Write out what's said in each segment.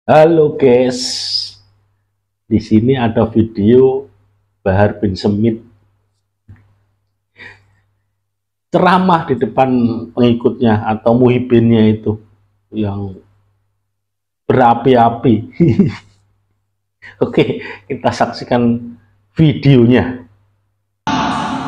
Halo guys, di sini ada video Bahar bin Smith ceramah di depan pengikutnya atau muhibinnya itu yang berapi-api. Oke, kita saksikan videonya.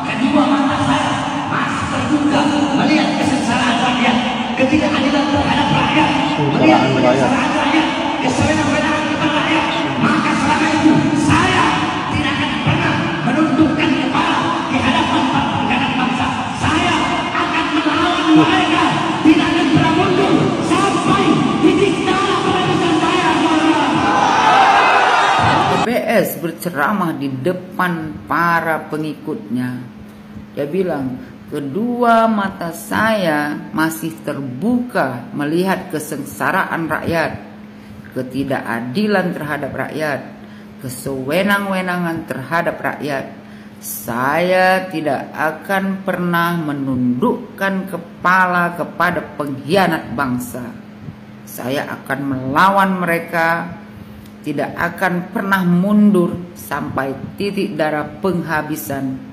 Kedua mata saya masih terbuka melihat kesengsaraan rakyat, ketidakadilan terhadap rakyat, melihat penyengsaraan rakyat, kesewenang-wenangan kepada rakyat. Maka selama itu saya tidak akan pernah menundukkan kepala di hadapan pergerakan bangsa. Saya akan melawan mereka, tidak akan pernah mundur sampai titik darah pelantikan saya. BS berceramah di depan para pengikutnya. Dia bilang, kedua mata saya masih terbuka melihat kesengsaraan rakyat, ketidakadilan terhadap rakyat, kesewenang-wenangan terhadap rakyat. Saya tidak akan pernah menundukkan kepala kepada pengkhianat bangsa. Saya akan melawan mereka, tidak akan pernah mundur sampai titik darah penghabisan.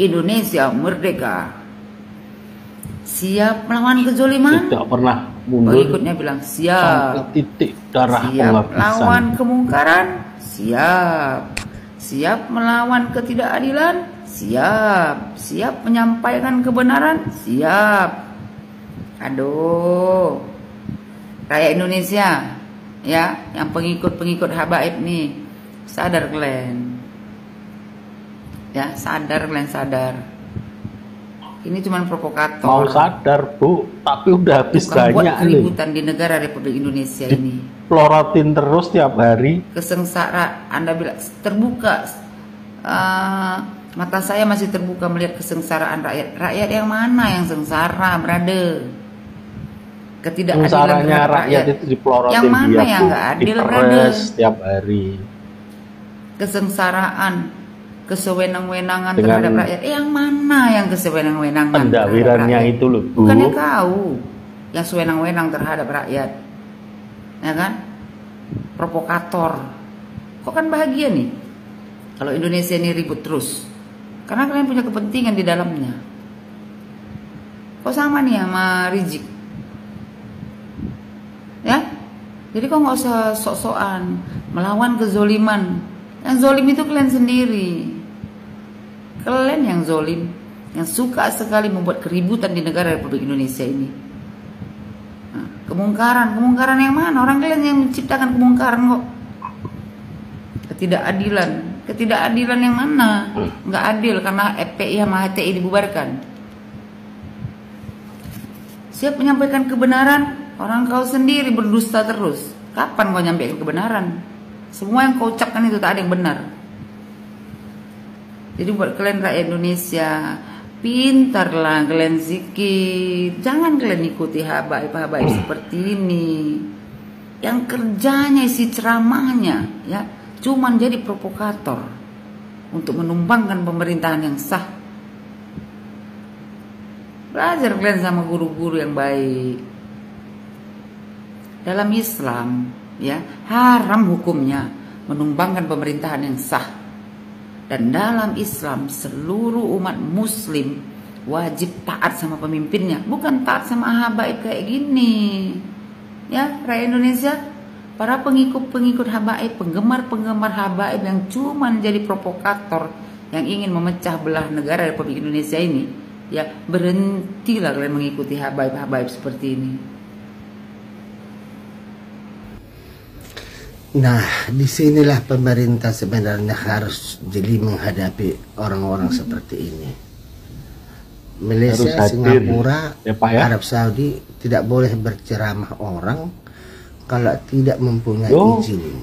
Indonesia merdeka. Siap melawan kezoliman? Tidak pernah mundur. Pengikutnya bilang siap. Sampai titik darah Siap penghabisan. lawan kemungkaran? Siap. Siap melawan ketidakadilan? Siap. Siap menyampaikan kebenaran? Siap. Aduh, rakyat Indonesia, ya, yang pengikut-pengikut habaib nih, sadar kalian. Ya, sadar kalian, sadar. Ini cuma provokator. Mau sadar Bu, tapi udah habis Bukan buat banyak nih. keributan di negara Republik Indonesia ini. Pelorotin terus tiap hari. Kesengsaraan, Anda bilang terbuka, mata saya masih terbuka melihat kesengsaraan rakyat. Rakyat yang mana yang sengsara, brother? Ketidakadilan Sengsaranya terhadap rakyat itu dipelorotin yang mana dia yang Bu, nggak adil, diperes brother? tiap hari. Kesengsaraan, kesewenang-wenangan Dengan terhadap rakyat. Yang mana yang kesewenang-wenangan? Pendawirannya itu loh Bu. Bukannya kau yang sewenang-wenang terhadap rakyat, ya kan? Provokator. Kok kan bahagia nih kalau Indonesia ini ribut terus, karena kalian punya kepentingan di dalamnya. Kok sama nih sama Rizik, ya? Jadi kok nggak usah sok-sokan melawan kezoliman. Yang zolim itu kalian sendiri. Kalian yang zolim, yang suka sekali membuat keributan di negara Republik Indonesia ini. Nah, kemungkaran yang mana? Orang kalian yang menciptakan kemungkaran kok. Ketidakadilan yang mana? Nggak adil karena FPI sama HTI dibubarkan. Siap menyampaikan kebenaran, orang kau sendiri berdusta terus. Kapan kau nyampaikan kebenaran? Semua yang kau ucapkan itu tak ada yang benar. Jadi buat kalian rakyat Indonesia, pintarlah kalian zikir. Jangan kalian ikuti habaib-habaib seperti ini, yang kerjanya isi ceramahnya ya cuman jadi provokator untuk menumbangkan pemerintahan yang sah. Belajar kalian sama guru-guru yang baik. Dalam Islam, ya, haram hukumnya menumbangkan pemerintahan yang sah. Dan dalam Islam seluruh umat muslim wajib taat sama pemimpinnya, bukan taat sama habaib kayak gini. Ya, rakyat Indonesia, para pengikut-pengikut habaib, penggemar-penggemar habaib yang cuma jadi provokator yang ingin memecah belah negara Republik Indonesia ini, ya berhentilah kalian mengikuti habaib-habaib seperti ini. Nah, disinilah pemerintah sebenarnya harus jeli menghadapi orang-orang seperti ini. Malaysia, Singapura, ya, Pak, ya? Arab Saudi tidak boleh berceramah orang kalau tidak mempunyai izin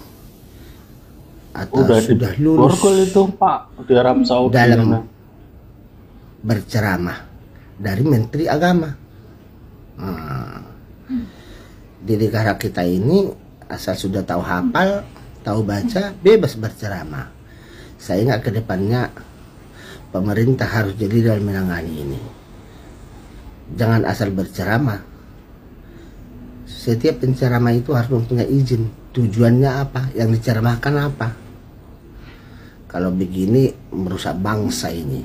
atau sudah lulus itu Pak di Arab Saudi dalam berceramah dari Menteri Agama. Di negara kita ini asal sudah tahu hafal, tahu baca, bebas berceramah. Saya ingat ke depannya pemerintah harus jeli dalam menangani ini. Jangan asal berceramah. setiap penceramah itu harus mempunyai izin. Tujuannya apa? Yang diceramahkan apa? Kalau begini merusak bangsa ini.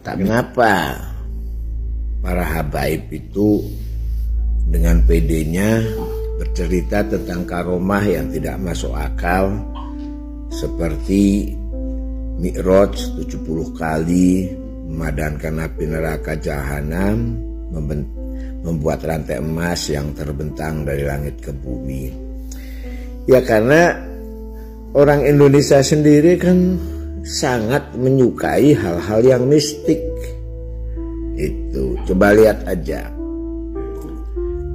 Kenapa para habaib itu dengan PD-nya bercerita tentang karomah yang tidak masuk akal, seperti Mi'raj 70 kali, memadamkan api neraka jahanam, membuat rantai emas yang terbentang dari langit ke bumi. Ya karena orang Indonesia sendiri kan sangat menyukai hal-hal yang mistik. Itu coba lihat aja,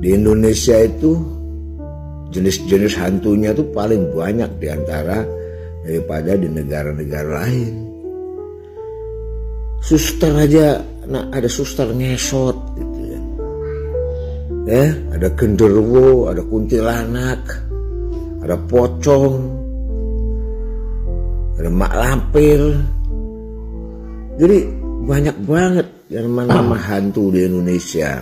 di Indonesia itu jenis-jenis hantunya tuh paling banyak diantara daripada di negara-negara lain. Suster aja, nah ada suster ngesot gitu ya. Ada genderuwo, ada kuntilanak, ada pocong, ada mak lampir. Jadi banyak banget nama-nama hantu di Indonesia.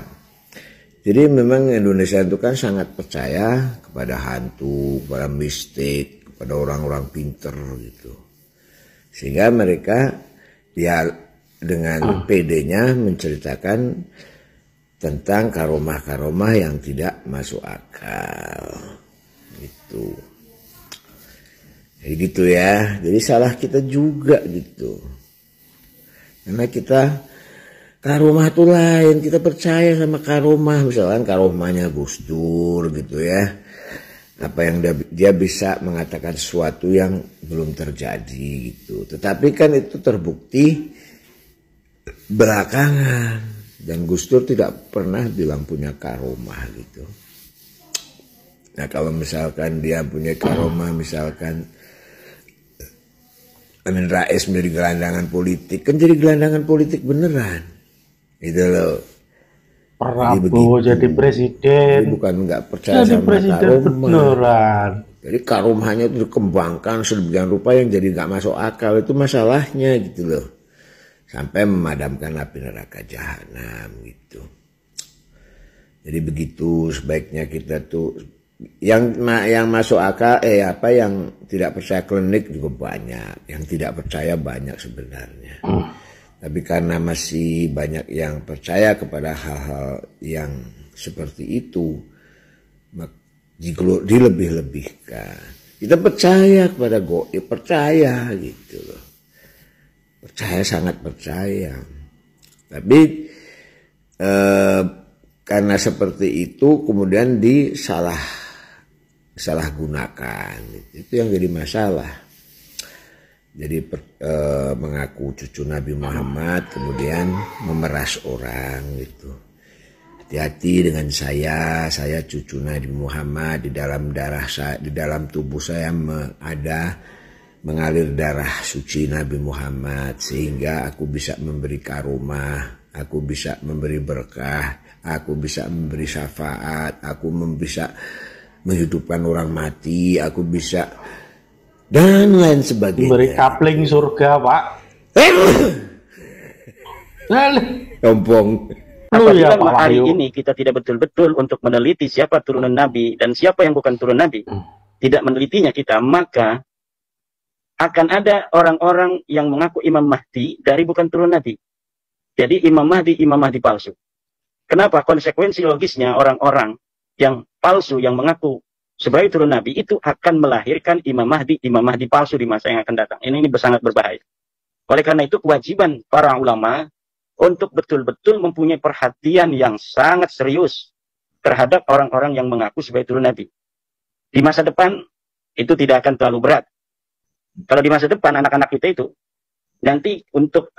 Jadi memang Indonesia itu kan sangat percaya kepada hantu, kepada mistik, kepada orang-orang pinter gitu. Sehingga mereka ya dengan PD-nya menceritakan tentang karomah-karomah yang tidak masuk akal. Gitu. Jadi gitu ya. Jadi salah kita juga gitu. Karena kita karomah itu lain, kita percaya sama karomah, misalkan karomahnya Gus Dur gitu ya. Apa yang dia bisa mengatakan sesuatu yang belum terjadi gitu. Tetapi kan itu terbukti belakangan, dan Gus Dur tidak pernah bilang punya karomah gitu. Nah kalau misalkan dia punya karomah, misalkan Amin Rais menjadi gelandangan politik, kan jadi gelandangan politik beneran gitu loh. Prabowo jadi presiden. Jadi bukan nggak percaya jadi sama presiden karomah. beneran. Jadi karomahnya itu dikembangkan sedemikian rupa yang jadi nggak masuk akal, itu masalahnya gitu loh. Sampai memadamkan api neraka jahanam gitu. Jadi begitu sebaiknya kita tuh yang masuk akal, yang tidak percaya klinik juga banyak, yang tidak percaya banyak sebenarnya. Tapi karena masih banyak yang percaya kepada hal-hal yang seperti itu, dilebih-lebihkan. Kita percaya kepada goib, percaya gitu loh. Percaya, sangat percaya. Tapi karena seperti itu kemudian disalahgunakan. Itu yang jadi masalah. Jadi mengaku cucu Nabi Muhammad kemudian memeras orang gitu. Hati-hati dengan saya cucu Nabi Muhammad, di dalam darah saya, di dalam tubuh saya ada mengalir darah suci Nabi Muhammad, sehingga aku bisa memberi karomah, aku bisa memberi berkah, aku bisa memberi syafaat, aku bisa menghidupkan orang mati, aku bisa dan lain sebagainya. Memberi kapling surga, Pak. Sombong. Apabila hari ini kita tidak betul-betul untuk meneliti siapa turunan Nabi dan siapa yang bukan turun Nabi, tidak menelitinya kita, maka akan ada orang-orang yang mengaku Imam Mahdi dari bukan turun Nabi. Jadi Imam Mahdi palsu. Kenapa? Konsekuensi logisnya orang-orang yang palsu yang mengaku sebagai turun Nabi itu akan melahirkan Imam Mahdi palsu di masa yang akan datang. Ini sangat berbahaya. Oleh karena itu kewajiban para ulama untuk betul-betul mempunyai perhatian yang sangat serius terhadap orang-orang yang mengaku sebagai turun Nabi. Di masa depan itu tidak akan terlalu berat. Kalau di masa depan anak-anak kita itu nanti untuk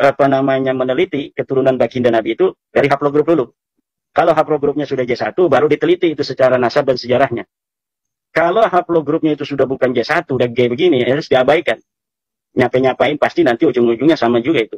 meneliti keturunan baginda Nabi itu dari haplogrup dulu. Kalau haplogrupnya sudah J1 baru diteliti itu secara nasab dan sejarahnya. Kalau haplogrupnya itu sudah bukan J1, udah G begini, harus diabaikan. Nyapain pasti nanti ujung-ujungnya sama juga itu.